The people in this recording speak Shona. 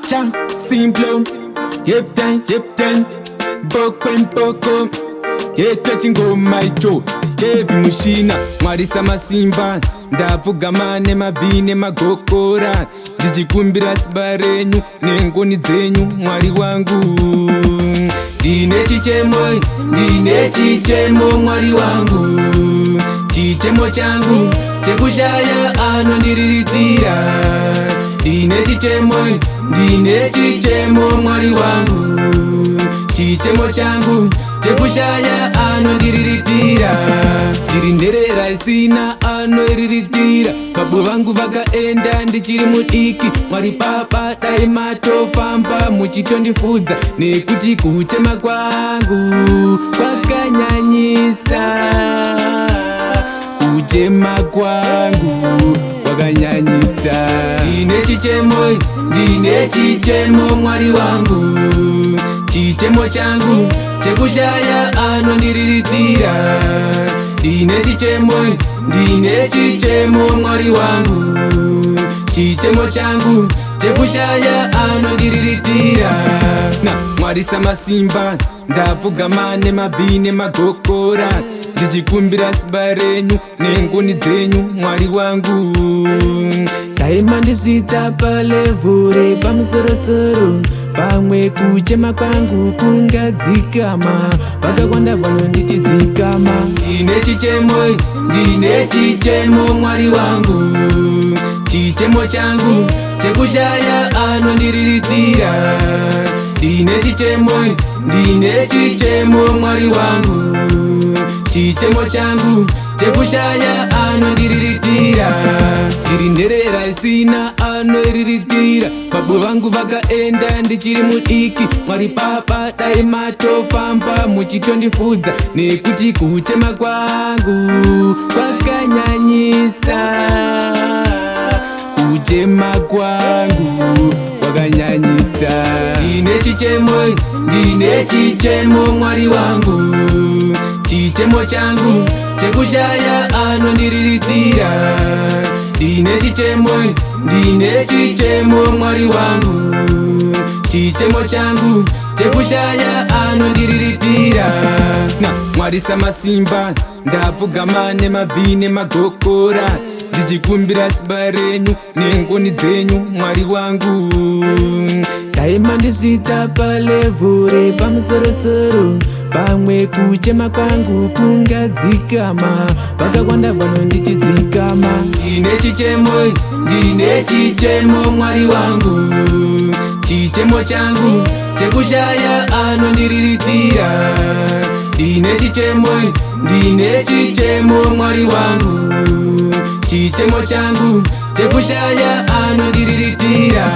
Cha simple, yep ten, boko yetete ngoma icho Kevi mushina, mwarisa masimba ndavuga nemabine magokora ndichikumbira siba renyu nengoni dzenyu mwari wangu. Ndine chichemo mwari wangu, chichemo changu chekushaya anondiriritira. Ndine chichemo mwari wangu, chichemo changu chekushaya anondiriritira. Ndirinderera isina anoiriritira, babo vangu vakaenda ndichiri mudiki. Mwari papa dai matofamba muchitondifudza, nekuti kuchema kwangu kwakanyanyisa. Kuchema kwangu kwakanyanyisa. Ndine chichemo mwari wangu, chichemo changu chekushaya anondiriritira. Ndine chichemo mwari wangu, chichemo changu chekushaya anondiriritira. Na mwarisa masimba ndavuga nemabine magokora ndichikumbira siba renyu nengoni dzenyu mwari wangu. Daima ndisvitsa palevhure pamusorosoro, pamwe kuchema kwangu kungadzikama, vakawanda vanonditidzikama. Ndine chichemo mwari wangu, chichemo changu chekushaya anondiriritira. Ndine chichemo mwari wangu, chichemo changu chekushaya anondiriritira. Ndirinderera isina anoiriritira, babo vangu vakaenda ndichiri mudiki. Mwari papa dai matofamba muchitondifudza, nekuti kuchema kwangu kwakanyanyisa. Kuchema kwangu kwakanyanyisa. Ndine chichemo mwari wangu, chichemo changu chekushaya anondiriritira. Ndine chichemo mwari wangu, chichemo changu chekushaya anondiriritira. Na mwarisa masimba ndavuga nemabine magokora ndichikumbira siba renyu nengoni dzenyu mwari wangu. Daima ndisvitsa palevhure pamusorosoro, pamwe kuchema kwangu kungadzikama, vakawanda vanonditidzikama. Ndine chichemo mwari wangu, chichemo changu chekushaya anondiriritira. Ndine chichemo mwari wangu, chichemo changu chekushaya anondiriritira.